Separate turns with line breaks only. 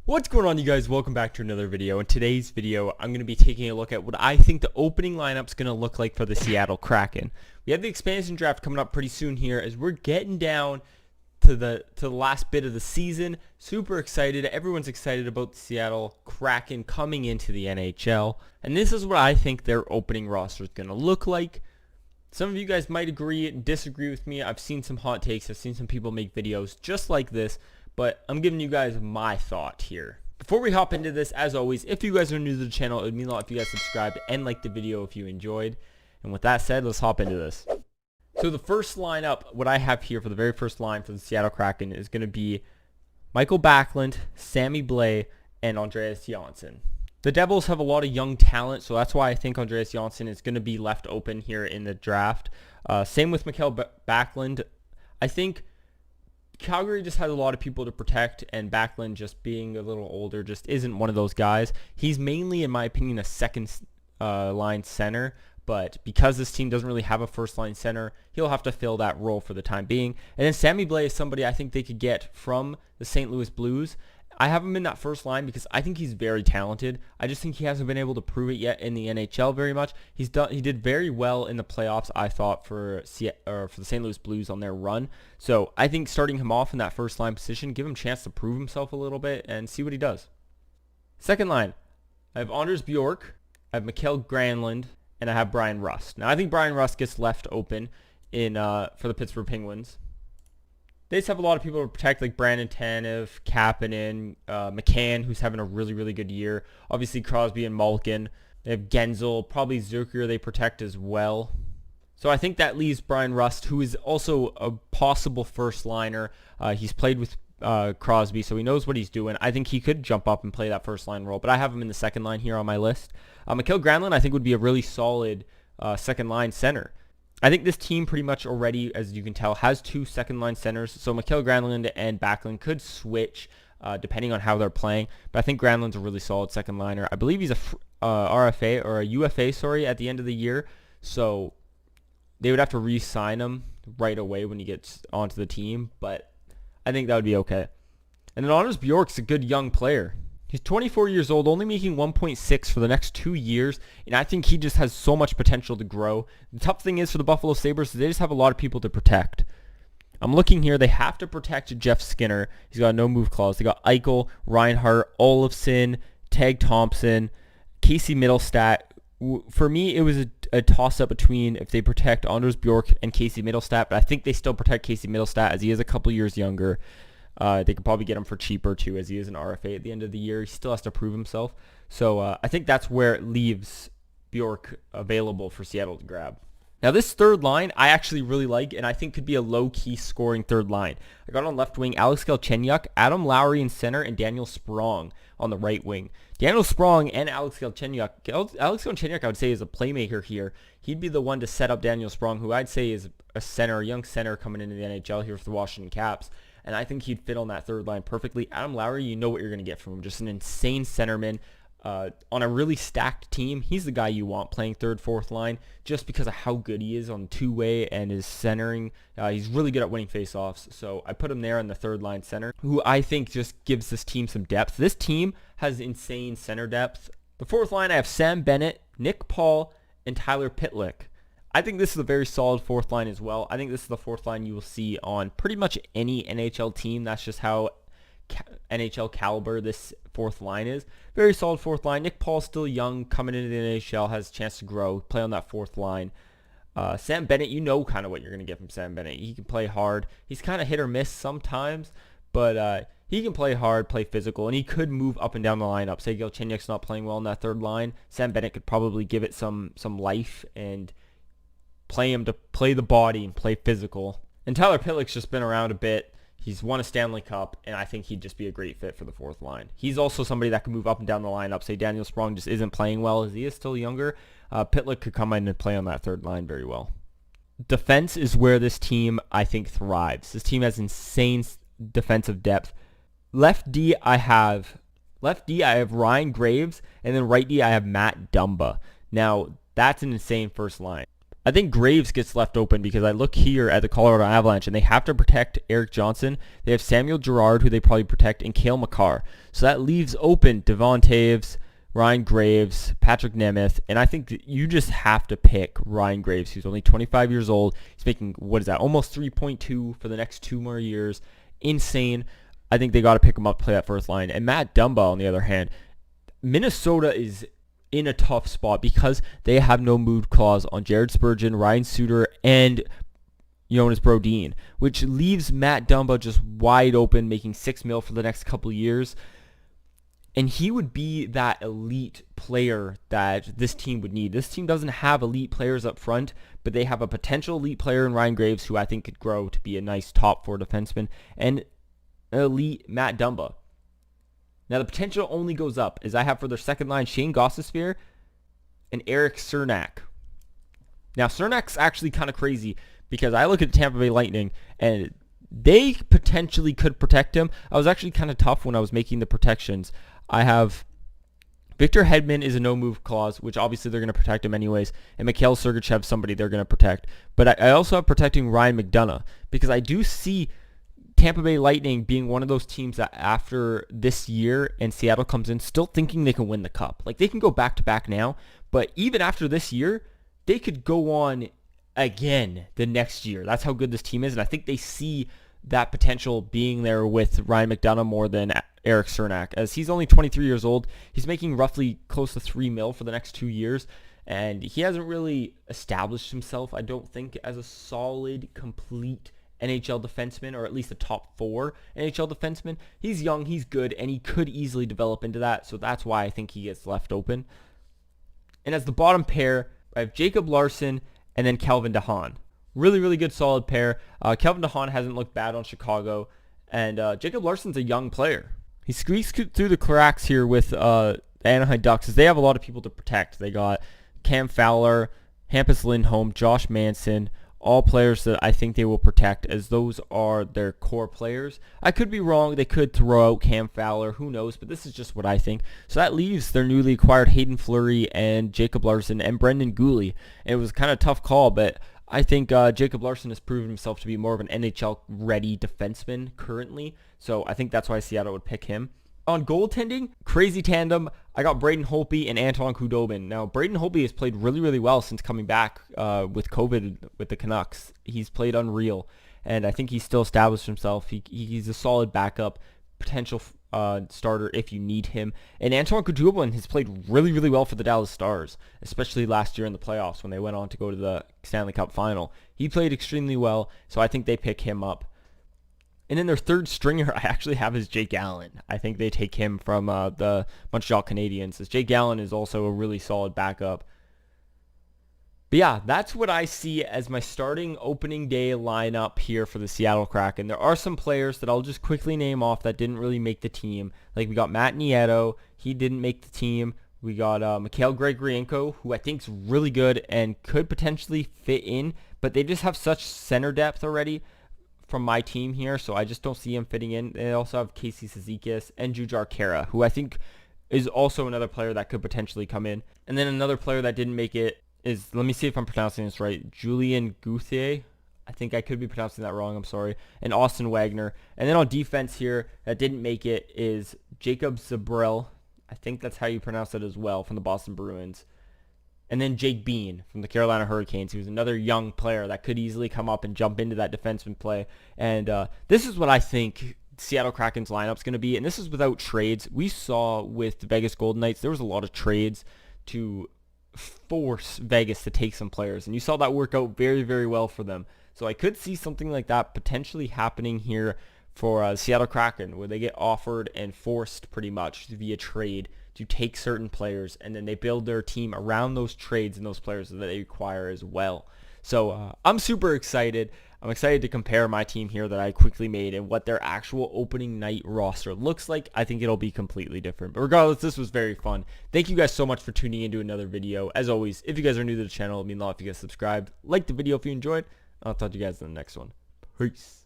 What's going on, you guys? Welcome back to another video. In today's video, I'm going to be taking a look at what I think the opening lineup's going to look like for the Seattle Kraken. We have the expansion draft coming up pretty soon here as we're getting down to the last bit of the season. Super excited. Everyone's excited about the Seattle Kraken coming into the NHL. And this is what I think their opening roster is going to look like. Some of you guys might agree and disagree with me. I've seen some hot takes. I've seen some people make videos just like this. But I'm giving you guys my thought here. Before we hop into this, as always, if you guys are new to the channel, it would mean a lot if you guys subscribed and liked the video if you enjoyed. And with that said, let's hop into this. So the first lineup, what I have here for the very first line for the Seattle Kraken is going to be Michael Backlund, Sammy Blais, and Andreas Johnsson. The Devils have a lot of young talent, so that's why I think Andreas Johnsson is going to be left open here in the draft. Same with Michael Backlund. I think Calgary just has a lot of people to protect, and Backlund, just being a little older, just isn't one of those guys. He's mainly, in my opinion, a second line center, but because this team doesn't really have a first line center, he'll have to fill that role for the time being. And then Sammy Blais is somebody I think they could get from the St. Louis Blues. I have him in that first line because I think he's very talented. I just think he hasn't been able to prove it yet in the NHL very much. He did very well in the playoffs, I thought, for the St. Louis Blues on their run. So I think starting him off in that first line position, give him a chance to prove himself a little bit and see what he does. Second line, I have Anders Bjork, I have Mikael Granlund, and I have Brian Rust. Now I think Brian Rust gets left open for the Pittsburgh Penguins. They just have a lot of people to protect, like Brandon Tanev, Kapanen, McCann, who's having a really, really good year. Obviously, Crosby and Malkin. They have Genzel, probably Zucker they protect as well. So I think that leaves Brian Rust, who is also a possible first liner. He's played with Crosby, so he knows what he's doing. I think he could jump up and play that first line role, but I have him in the second line here on my list. Mikael Granlund, I think, would be a really solid second line center. I think this team pretty much already, as you can tell, has two second-line centers. So Mikael Granlund and Backlund could switch depending on how they're playing. But I think Granlund's a really solid second-liner. I believe he's a RFA or a UFA, at the end of the year. So they would have to re-sign him right away when he gets onto the team. But I think that would be okay. And then Anders Bjork's a good young player. He's 24 years old, only making 1.6 for the next 2 years, and I think he just has so much potential to grow. The tough thing is for the Buffalo Sabres, they just have a lot of people to protect. I'm looking here, they have to protect Jeff Skinner. He's got a no-move clause. They got Eichel, Reinhart, Olofsson, Tag Thompson, Casey Middlestat. For me, it was a toss-up between if they protect Anders Bjork and Casey Middlestat, but I think they still protect Casey Middlestat as he is a couple years younger. They could probably get him for cheaper too, as he is an RFA at the end of the year. He still has to prove himself. So I think that's where it leaves Bjork available for Seattle to grab. Now this third line I actually really like, and I think could be a low-key scoring third line. I got on left wing Alex Galchenyuk, Adam Lowry in center, and Daniel Sprong on the right wing. Daniel Sprong and Alex Galchenyuk. Alex Galchenyuk I would say is a playmaker here. He'd be the one to set up Daniel Sprong, who I'd say is a young center coming into the NHL here for the Washington Caps. And I think he'd fit on that third line perfectly. Adam Lowry, you know what you're going to get from him. Just an insane centerman on a really stacked team. He's the guy you want playing third, fourth line just because of how good he is on two-way and his centering. He's really good at winning faceoffs. So I put him there on the third line center, who I think just gives this team some depth. This team has insane center depth. The fourth line, I have Sam Bennett, Nick Paul, and Tyler Pitlick. I think this is a very solid fourth line as well. I think this is the fourth line you will see on pretty much any NHL team. That's just how NHL caliber this fourth line is. Very solid fourth line. Nick Paul's still young, coming into the NHL, has a chance to grow, play on that fourth line. Sam Bennett, you know kind of what you're going to get from Sam Bennett. He can play hard. He's kind of hit or miss sometimes, but he can play hard, play physical, and he could move up and down the lineup. Say Galchenyuk's not playing well in that third line. Sam Bennett could probably give it some life and play him to play the body and play physical. And Tyler Pitlick's just been around a bit. He's won a Stanley Cup, and I think he'd just be a great fit for the fourth line. He's also somebody that can move up and down the lineup. Say Daniel Sprong just isn't playing well as he is still younger. Pitlick could come in and play on that third line very well. Defense is where this team, I think, thrives. This team has insane defensive depth. Left D, I have Ryan Graves, and then right D, I have Matt Dumba. Now, that's an insane first line. I think Graves gets left open because I look here at the Colorado Avalanche and they have to protect Eric Johnson. They have Samuel Girard, who they probably protect, and Cale Makar. So that leaves open Devon Taves, Ryan Graves, Patrick Nemeth, and I think that you just have to pick Ryan Graves, who's only 25 years old. He's making, what is that, almost 3.2 for the next 2 more years. Insane. I think they got to pick him up to play that first line. And Matt Dumba, on the other hand, Minnesota is in a tough spot because they have no move clause on Jared Spurgeon, Ryan Suter, and Jonas Brodin, which leaves Matt Dumba just wide open, making $6 million for the next couple years. And he would be that elite player that this team would need. This team doesn't have elite players up front, but they have a potential elite player in Ryan Graves who I think could grow to be a nice top 4 defenseman, and an elite Matt Dumba. Now the potential only goes up, as I have for their second line Shane Gostisbehere and Eric Cernak. Now Cernak's actually kind of crazy because I look at Tampa Bay Lightning and they potentially could protect him. I was actually kind of tough when I was making the protections. I have Victor Hedman is a no-move clause, which obviously they're going to protect him anyways, and Mikhail Sergachev, somebody they're going to protect. But I also have protecting Ryan McDonough because I do see Tampa Bay Lightning being one of those teams that after this year and Seattle comes in still thinking they can win the cup. Like, they can go back-to-back now, but even after this year, they could go on again the next year. That's how good this team is, and I think they see that potential being there with Ryan McDonough more than Eric Cernak, as he's only 23 years old. He's making roughly close to $3 million for the next 2 years, and he hasn't really established himself, I don't think, as a solid, complete NHL defenseman, or at least a top 4 NHL defenseman. He's young, he's good, and he could easily develop into that, so that's why I think he gets left open. And as the bottom pair, I have Jacob Larson and then Calvin DeHaan. Really, really good, solid pair. Calvin DeHaan hasn't looked bad on Chicago, and Jacob Larson's a young player. He squeaks through the cracks here with the Anaheim Ducks, as they have a lot of people to protect. They got Cam Fowler, Hampus Lindholm, Josh Manson, all players that I think they will protect, as those are their core players. I could be wrong. They could throw out Cam Fowler. Who knows? But this is just what I think. So that leaves their newly acquired Hayden Fleury and Jacob Larson and Brendan Gooley. And it was kind of a tough call, but I think Jacob Larson has proven himself to be more of an NHL-ready defenseman currently. So I think that's why Seattle would pick him. On goaltending, crazy tandem. I got Braden Holtby and Anton Khudobin. Now, Braden Holtby has played really, really well since coming back with COVID with the Canucks. He's played unreal, and I think he's still established himself. He's a solid backup, potential starter if you need him. And Anton Khudobin has played really, really well for the Dallas Stars, especially last year in the playoffs when they went on to go to the Stanley Cup final. He played extremely well, so I think they pick him up. And then their third stringer I actually have is Jake Allen. I think they take him from the Montreal Canadiens, as Jake Allen is also a really solid backup. But yeah, that's what I see as my starting opening day lineup here for the Seattle Kraken. There are some players that I'll just quickly name off that didn't really make the team. Like, we got Matt Nieto. He didn't make the team. We got Mikhail Gregorienko, who I think is really good and could potentially fit in, but they just have such center depth already from my team here, so I just don't see him fitting in. They also have Casey Cizikas and Jujhar Khaira, who I think is also another player that could potentially come in. And then another player that didn't make it is, let me see if I'm pronouncing this right, Julian Gauthier. I think I could be pronouncing that wrong, I'm sorry. And Austin Wagner. And then on defense here that didn't make it is Jacob Zabrell. I think that's how you pronounce it as well, from the Boston Bruins. And then Jake Bean from the Carolina Hurricanes, who's another young player that could easily come up and jump into that defenseman play. And this is what I think Seattle Kraken's lineup's going to be. And this is without trades. We saw with the Vegas Golden Knights, there was a lot of trades to force Vegas to take some players. And you saw that work out very, very well for them. So I could see something like that potentially happening here for Seattle Kraken, where they get offered and forced pretty much via trade to take certain players, and then they build their team around those trades and those players that they require as well. So I'm super excited. I'm excited to compare my team here that I quickly made and what their actual opening night roster looks like. I think it'll be completely different. But regardless, this was very fun. Thank you guys so much for tuning into another video. As always, if you guys are new to the channel, it would mean a lot if you guys subscribed. Like the video if you enjoyed. I'll talk to you guys in the next one. Peace.